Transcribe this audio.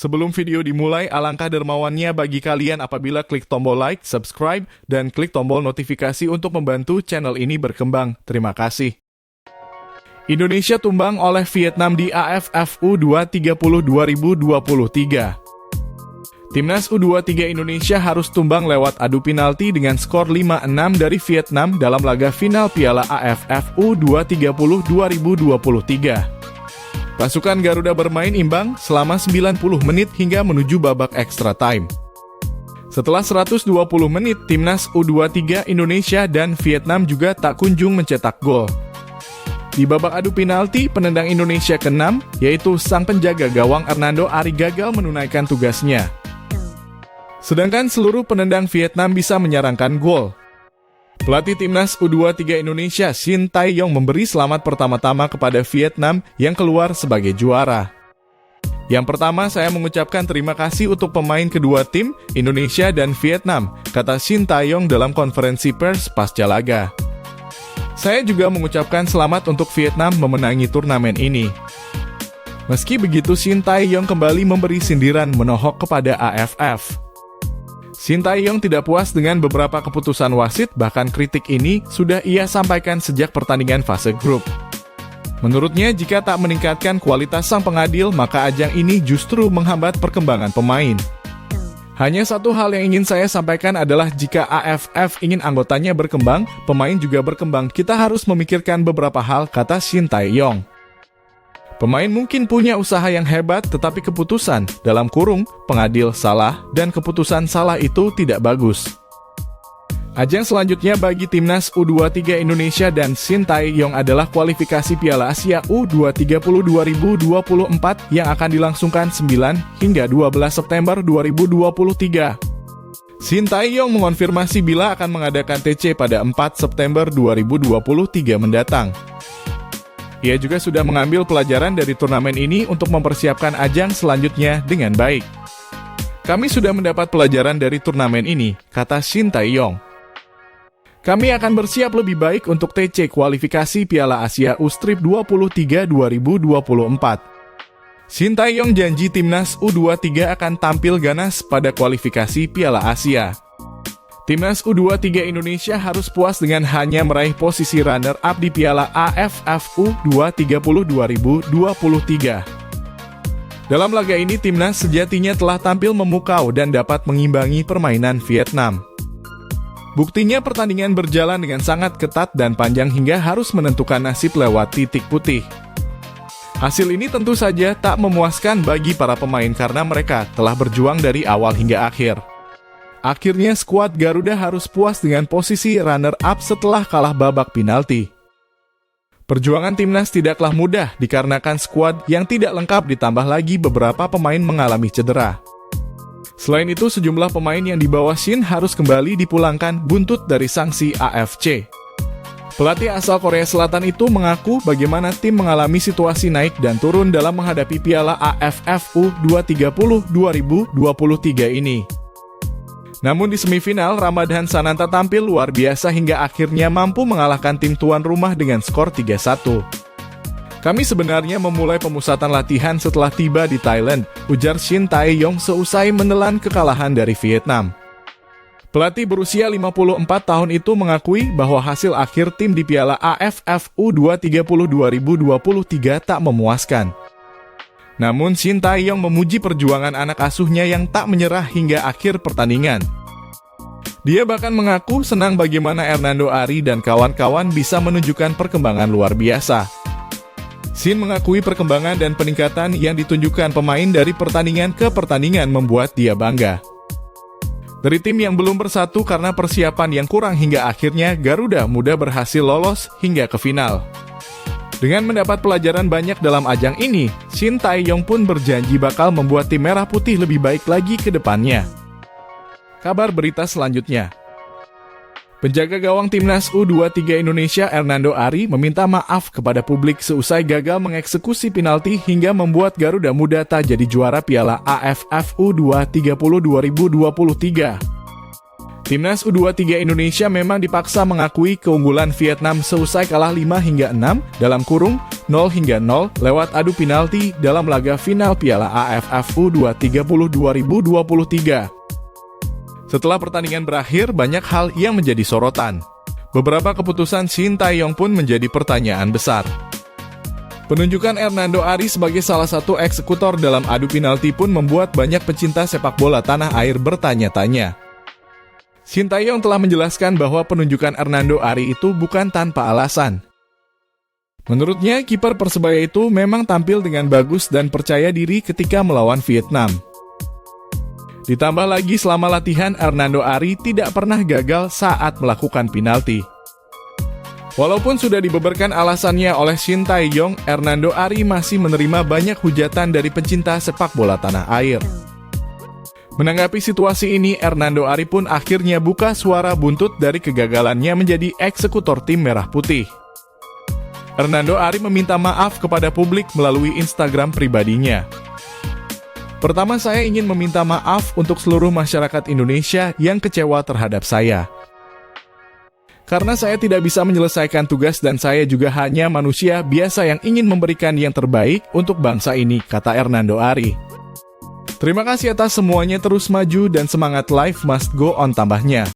Sebelum video dimulai, alangkah dermawannya bagi kalian apabila klik tombol like, subscribe, dan klik tombol notifikasi untuk membantu channel ini berkembang. Terima kasih. Indonesia tumbang oleh Vietnam di AFF U20 2023. Timnas U23 Indonesia harus tumbang lewat adu penalti dengan skor 5-6 dari Vietnam dalam laga final Piala AFF U20 2023. Pasukan Garuda bermain imbang selama 90 menit hingga menuju babak extra time. Setelah 120 menit, Timnas U23 Indonesia dan Vietnam juga tak kunjung mencetak gol. Di babak adu penalti, penendang Indonesia ke-6, yaitu sang penjaga gawang Hernando Ari gagal menunaikan tugasnya. Sedangkan seluruh penendang Vietnam bisa menyarangkan gol. Pelatih Timnas U23 Indonesia Shin Tae-yong memberi selamat pertama-tama kepada Vietnam yang keluar sebagai juara. Yang pertama, saya mengucapkan terima kasih untuk pemain kedua tim, Indonesia dan Vietnam, kata Shin Tae-yong dalam konferensi pers pasca laga. Saya juga mengucapkan selamat untuk Vietnam memenangi turnamen ini. Meski begitu, Shin Tae-yong kembali memberi sindiran menohok kepada AFF. Shin Tae-yong tidak puas dengan beberapa keputusan wasit, bahkan kritik ini sudah ia sampaikan sejak pertandingan fase grup. Menurutnya, jika tak meningkatkan kualitas sang pengadil, maka ajang ini justru menghambat perkembangan pemain. Hanya satu hal yang ingin saya sampaikan adalah jika AFF ingin anggotanya berkembang, pemain juga berkembang, kita harus memikirkan beberapa hal, kata Shin Tae-yong. Pemain mungkin punya usaha yang hebat, tetapi keputusan, dalam kurung, pengadil salah, dan keputusan salah itu tidak bagus. Ajang selanjutnya bagi Timnas U23 Indonesia dan Shin Tae-yong adalah kualifikasi Piala Asia U20 2024 yang akan dilangsungkan 9 hingga 12 September 2023. Shin Tae-yong mengonfirmasi bila akan mengadakan TC pada 4 September 2023 mendatang. Ia juga sudah mengambil pelajaran dari turnamen ini untuk mempersiapkan ajang selanjutnya dengan baik. Kami sudah mendapat pelajaran dari turnamen ini, kata Shin Tae-yong. Kami akan bersiap lebih baik untuk TC kualifikasi Piala Asia U23 2024. Shin Tae-yong janji Timnas U23 akan tampil ganas pada kualifikasi Piala Asia. Timnas U23 Indonesia harus puas dengan hanya meraih posisi runner-up di Piala AFF U20 2023. Dalam laga ini, Timnas sejatinya telah tampil memukau dan dapat mengimbangi permainan Vietnam. Buktinya pertandingan berjalan dengan sangat ketat dan panjang hingga harus menentukan nasib lewat titik putih. Hasil ini tentu saja tak memuaskan bagi para pemain karena mereka telah berjuang dari awal hingga akhir. Akhirnya skuad Garuda harus puas dengan posisi runner-up setelah kalah babak penalti. Perjuangan Timnas tidaklah mudah dikarenakan skuad yang tidak lengkap ditambah lagi beberapa pemain mengalami cedera. Selain itu, sejumlah pemain yang dibawa Shin harus kembali dipulangkan buntut dari sanksi AFC. Pelatih asal Korea Selatan itu mengaku bagaimana tim mengalami situasi naik dan turun dalam menghadapi Piala AFF U20 2023 ini. Namun di semifinal, Ramadhan Sananta tampil luar biasa hingga akhirnya mampu mengalahkan tim tuan rumah dengan skor 3-1. Kami sebenarnya memulai pemusatan latihan setelah tiba di Thailand, ujar Shin Tae-yong seusai menelan kekalahan dari Vietnam. Pelatih berusia 54 tahun itu mengakui bahwa hasil akhir tim di Piala AFF U20 2023 tak memuaskan. Namun Shin Tae-yong memuji perjuangan anak asuhnya yang tak menyerah hingga akhir pertandingan. Dia bahkan mengaku senang bagaimana Hernando Ari dan kawan-kawan bisa menunjukkan perkembangan luar biasa. Shin mengakui perkembangan dan peningkatan yang ditunjukkan pemain dari pertandingan ke pertandingan membuat dia bangga. Dari tim yang belum bersatu karena persiapan yang kurang hingga akhirnya Garuda muda berhasil lolos hingga ke final. Dengan mendapat pelajaran banyak dalam ajang ini, Shin Tae-yong pun berjanji bakal membuat tim merah putih lebih baik lagi ke depannya. Kabar berita selanjutnya. Penjaga gawang Timnas U23 Indonesia Hernando Ari meminta maaf kepada publik seusai gagal mengeksekusi penalti hingga membuat Garuda Muda tak jadi juara Piala AFF U20 2023. Timnas U23 Indonesia memang dipaksa mengakui keunggulan Vietnam seusai kalah 5-6 dalam kurung 0-0 lewat adu penalti dalam laga final Piala AFF U20 2023. Setelah pertandingan berakhir, banyak hal yang menjadi sorotan. Beberapa keputusan Shin Tae-yong pun menjadi pertanyaan besar. Penunjukan Hernando Ari sebagai salah satu eksekutor dalam adu penalti pun membuat banyak pecinta sepak bola tanah air bertanya-tanya. Shin Tae-yong telah menjelaskan bahwa penunjukan Hernando Ari itu bukan tanpa alasan. Menurutnya, kiper Persebaya itu memang tampil dengan bagus dan percaya diri ketika melawan Vietnam. Ditambah lagi selama latihan, Hernando Ari tidak pernah gagal saat melakukan penalti. Walaupun sudah dibeberkan alasannya oleh Shin Tae-yong, Hernando Ari masih menerima banyak hujatan dari pecinta sepak bola tanah air. Menanggapi situasi ini, Hernando Ari pun akhirnya buka suara buntut dari kegagalannya menjadi eksekutor tim Merah Putih. Hernando Ari meminta maaf kepada publik melalui Instagram pribadinya. Pertama, saya ingin meminta maaf untuk seluruh masyarakat Indonesia yang kecewa terhadap saya. Karena saya tidak bisa menyelesaikan tugas dan saya juga hanya manusia biasa yang ingin memberikan yang terbaik untuk bangsa ini, kata Hernando Ari. Terima kasih atas semuanya, terus maju dan semangat, life must go on, tambahnya.